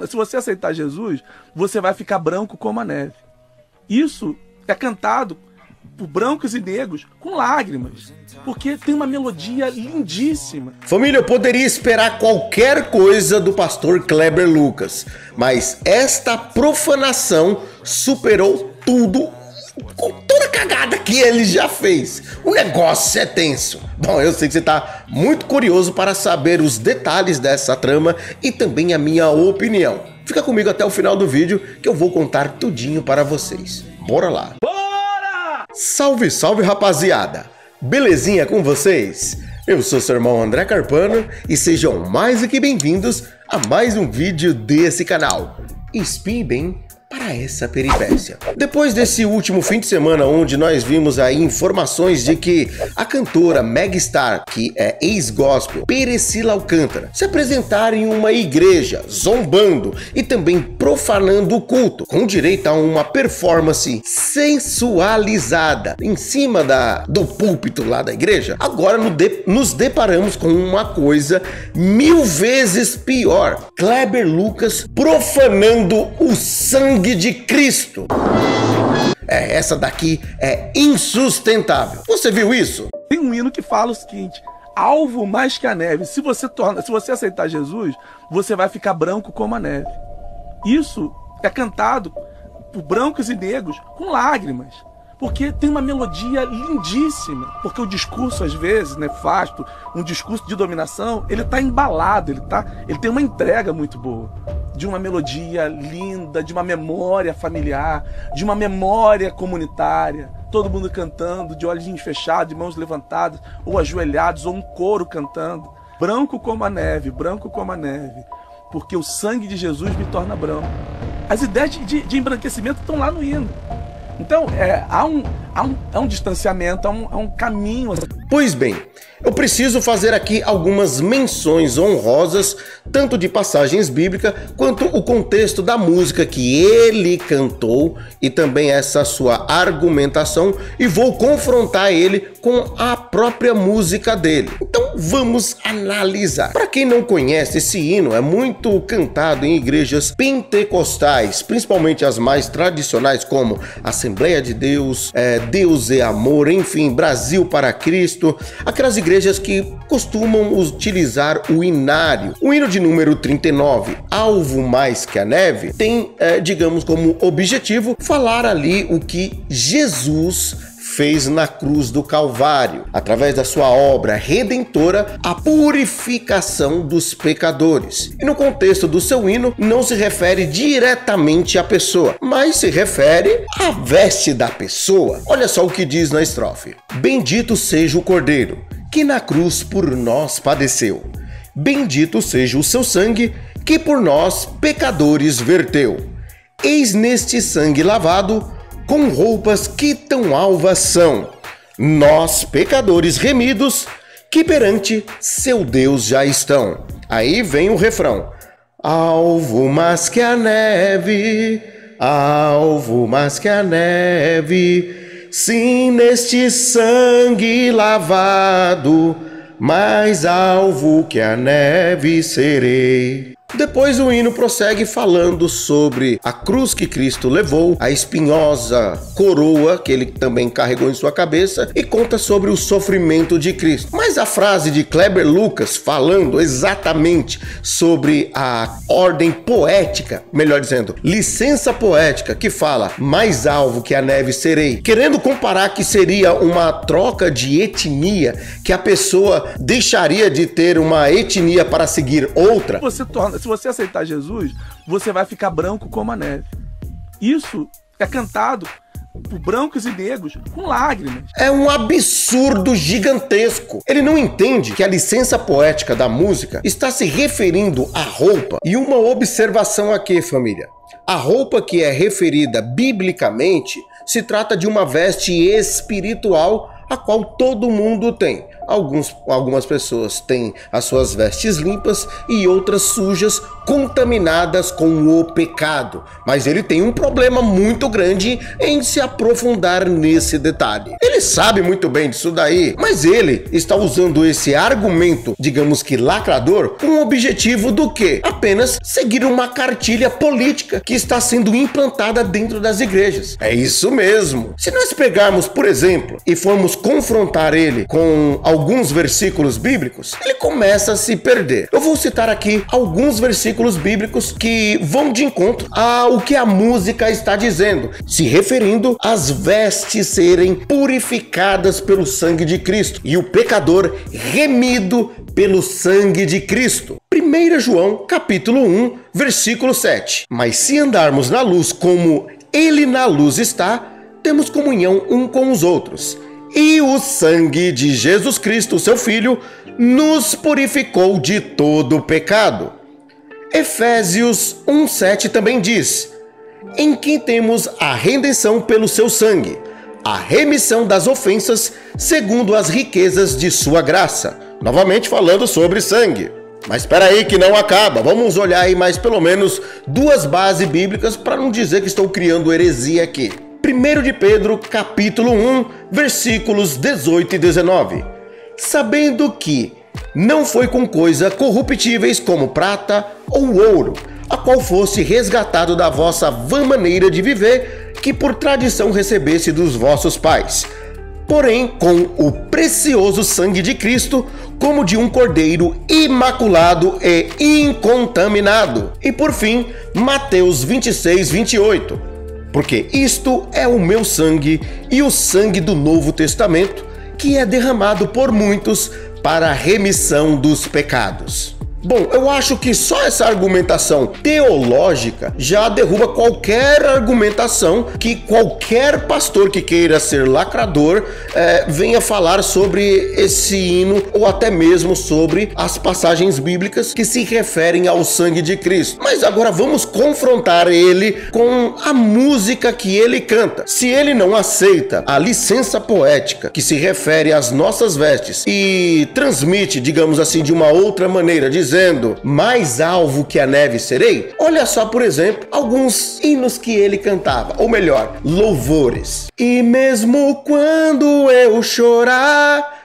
se você aceitar Jesus, você vai ficar branco como a neve. Isso é cantado por brancos e negros com lágrimas, porque tem uma melodia lindíssima. Família, eu poderia esperar qualquer coisa do pastor Kleber Lucas, mas esta profanação superou tudo, com toda a cagada que ele já fez. O negócio é tenso. Bom, eu sei que você tá muito curioso para saber os detalhes dessa trama e também a minha opinião. Fica comigo até o final do vídeo que eu vou contar tudinho para vocês. Bora lá! Salve, salve, rapaziada! Belezinha com vocês? Eu sou seu irmão André Carpano e sejam mais do que bem-vindos a mais um vídeo desse canal. Espiem bem para essa peripécia. Depois desse último fim de semana onde nós vimos aí informações de que a cantora Megastar, que é ex-gospel, Priscila Alcântara, se apresentar em uma igreja, zombando e também profanando o culto, com direito a uma performance sensualizada em cima do púlpito lá da igreja, agora nos deparamos com uma coisa 1000 vezes pior. Kleber Lucas profanando o sangue de Cristo. Essa daqui é insustentável. Você viu isso? Tem um hino que fala o seguinte: alvo mais que a neve. Se você aceitar Jesus, você vai ficar branco como a neve. Isso é cantado por brancos e negros com lágrimas, porque tem uma melodia lindíssima. Porque o discurso, às vezes, nefasto, um discurso de dominação, ele tá embalado, ele tem uma entrega muito boa, de uma melodia linda, de uma memória familiar, de uma memória comunitária, todo mundo cantando, de olhinhos fechados, de mãos levantadas, ou ajoelhados, ou um coro cantando. Branco como a neve, porque o sangue de Jesus me torna branco. As ideias de embranquecimento estão lá no hino. Então, há um distanciamento, há um caminho. Pois bem, eu preciso fazer aqui algumas menções honrosas, tanto de passagens bíblicas, quanto o contexto da música que ele cantou e também essa sua argumentação, e vou confrontar ele com a própria música dele. Então vamos analisar. Para quem não conhece, esse hino é muito cantado em igrejas pentecostais, principalmente as mais tradicionais, como Assembleia de Deus, Deus é Amor, enfim, Brasil para Cristo, aquelas igrejas que costumam utilizar o inário. O hino de número 39, Alvo Mais que a Neve, tem, digamos, como objetivo falar ali o que Jesus fez na cruz do Calvário, através da sua obra redentora, a purificação dos pecadores. E no contexto do seu hino, não se refere diretamente à pessoa, mas se refere à veste da pessoa. Olha só o que diz na estrofe: bendito seja o Cordeiro, que na cruz por nós padeceu. Bendito seja o seu sangue, que por nós, pecadores, verteu. Eis neste sangue lavado, com roupas que tão alvas são, nós, pecadores remidos, que perante seu Deus já estão. Aí vem o refrão: alvo mais que a neve, alvo mais que a neve, sim, neste sangue lavado, mais alvo que a neve serei. Depois o hino prossegue falando sobre a cruz que Cristo levou, a espinhosa coroa que ele também carregou em sua cabeça, e conta sobre o sofrimento de Cristo. Mas a frase de Kleber Lucas falando exatamente sobre a ordem poética, melhor dizendo, licença poética, que fala mais alvo que a neve serei, querendo comparar que seria uma troca de etnia, que a pessoa deixaria de ter uma etnia para seguir outra. Se você aceitar Jesus, você vai ficar branco como a neve. Isso é cantado por brancos e negros com lágrimas. É um absurdo gigantesco. Ele não entende que a licença poética da música está se referindo à roupa. E uma observação aqui, família: a roupa que é referida biblicamente se trata de uma veste espiritual, a qual todo mundo tem. Algumas pessoas têm as suas vestes limpas e outras sujas, contaminadas com o pecado. Mas ele tem um problema muito grande em se aprofundar nesse detalhe. Ele sabe muito bem disso daí, mas ele está usando esse argumento, digamos que lacrador, com o objetivo do quê? Apenas seguir uma cartilha política que está sendo implantada dentro das igrejas. É isso mesmo. Se nós pegarmos, por exemplo, e formos confrontar ele com alguns versículos bíblicos, ele começa a se perder. Eu vou citar aqui alguns versículos bíblicos que vão de encontro ao que a música está dizendo, se referindo às vestes serem purificadas pelo sangue de Cristo e o pecador remido pelo sangue de Cristo. 1 João, capítulo 1, versículo 7. Mas se andarmos na luz como ele na luz está, temos comunhão um com os outros. E o sangue de Jesus Cristo, seu Filho, nos purificou de todo o pecado. Efésios 1:7 também diz: em quem temos a redenção pelo seu sangue, a remissão das ofensas segundo as riquezas de sua graça. Novamente falando sobre sangue. Mas espera aí que não acaba. Vamos olhar aí mais pelo menos duas bases bíblicas para não dizer que estou criando heresia aqui. 1 de Pedro, capítulo 1, versículos 18 e 19. Sabendo que não foi com coisas corruptíveis como prata ou ouro, a qual fosse resgatado da vossa vã maneira de viver, que por tradição recebesse dos vossos pais, porém com o precioso sangue de Cristo, como de um cordeiro imaculado e incontaminado. E por fim, Mateus 26:28. Porque isto é o meu sangue e o sangue do Novo Testamento, que é derramado por muitos para a remissão dos pecados. Bom, eu acho que só essa argumentação teológica já derruba qualquer argumentação que qualquer pastor que queira ser lacrador venha falar sobre esse hino ou até mesmo sobre as passagens bíblicas que se referem ao sangue de Cristo. Mas agora vamos confrontar ele com a música que ele canta. Se ele não aceita a licença poética que se refere às nossas vestes e transmite, digamos assim, de uma outra maneira, dizendo mais alvo que a neve serei, olha só, por exemplo, alguns hinos que ele cantava, ou melhor, louvores. E mesmo quando eu chorar,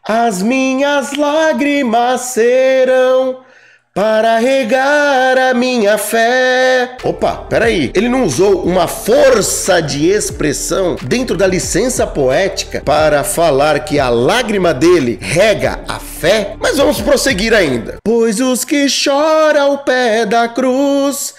as minhas lágrimas serão para regar a minha fé. Opa, peraí, ele não usou uma força de expressão dentro da licença poética para falar que a lágrima dele rega a fé? Mas vamos prosseguir ainda. Pois os que choram ao pé da cruz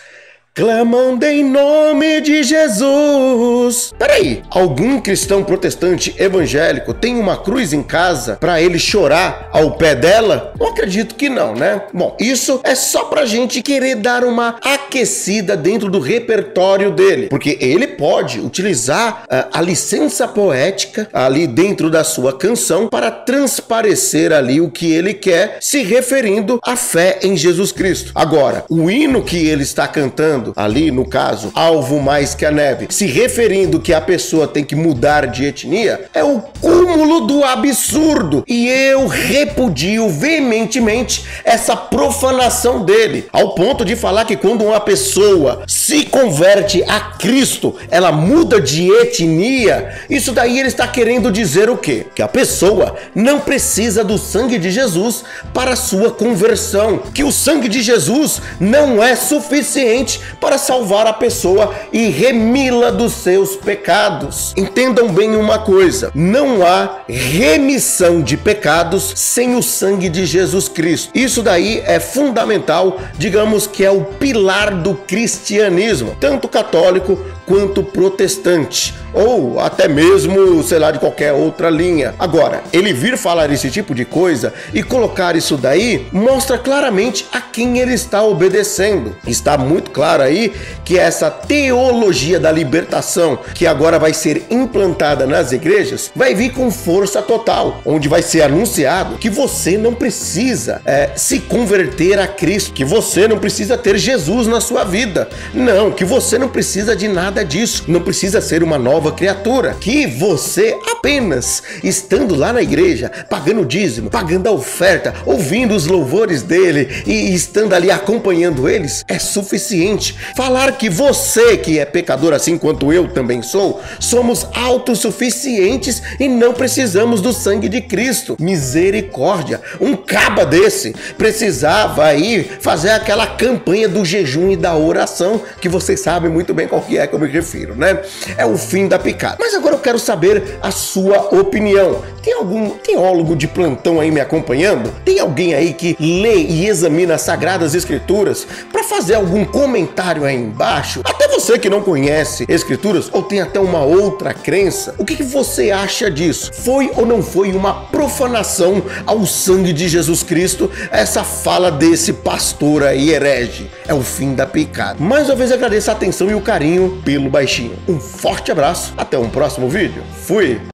clamando em nome de Jesus. Peraí, algum cristão protestante evangélico tem uma cruz em casa para ele chorar ao pé dela? Não acredito que não, né? Bom, isso é só pra gente querer dar uma aquecida dentro do repertório dele, porque ele pode utilizar a licença poética ali dentro da sua canção para transparecer ali o que ele quer, se referindo à fé em Jesus Cristo. Agora, o hino que ele está cantando ali, no caso, alvo mais que a neve, se referindo que a pessoa tem que mudar de etnia, é o cúmulo do absurdo. E eu repudio veementemente essa profanação dele, ao ponto de falar que quando uma pessoa se converte a Cristo, ela muda de etnia. Isso daí ele está querendo dizer o quê? Que a pessoa não precisa do sangue de Jesus para sua conversão, que o sangue de Jesus não é suficiente para salvar a pessoa e remi-la dos seus pecados. Entendam bem uma coisa, não há remissão de pecados sem o sangue de Jesus Cristo. Isso daí é fundamental, digamos que é o pilar do cristianismo, tanto católico quanto protestante, ou até mesmo, sei lá, de qualquer outra linha. Agora, ele vir falar esse tipo de coisa e colocar isso daí, mostra claramente a quem ele está obedecendo. Está muito claro aí que essa teologia da libertação, que agora vai ser implantada nas igrejas, vai vir com força total, onde vai ser anunciado que você não precisa se converter a Cristo, que você não precisa ter Jesus na sua vida, não, que você não precisa de nada nada disso. Não precisa ser uma nova criatura. Que você apenas estando lá na igreja, pagando dízimo, pagando a oferta, ouvindo os louvores dele e estando ali acompanhando eles, é suficiente. Falar que você, que é pecador assim quanto eu também sou, somos autossuficientes e não precisamos do sangue de Cristo. Misericórdia! Um caba desse precisava aí fazer aquela campanha do jejum e da oração, que vocês sabem muito bem qual que é que eu me refiro, né? É o fim da picada. Mas agora eu quero saber a sua opinião. Tem algum teólogo de plantão aí me acompanhando? Tem alguém aí que lê e examina as Sagradas Escrituras para fazer algum comentário aí embaixo? Até você que não conhece Escrituras ou tem até uma outra crença, o que você acha disso? Foi ou não foi uma profanação ao sangue de Jesus Cristo essa fala desse pastor aí herege? É o fim da picada. Mais uma vez agradeço a atenção e o carinho pelo baixinho. Um forte abraço, até um próximo vídeo. Fui!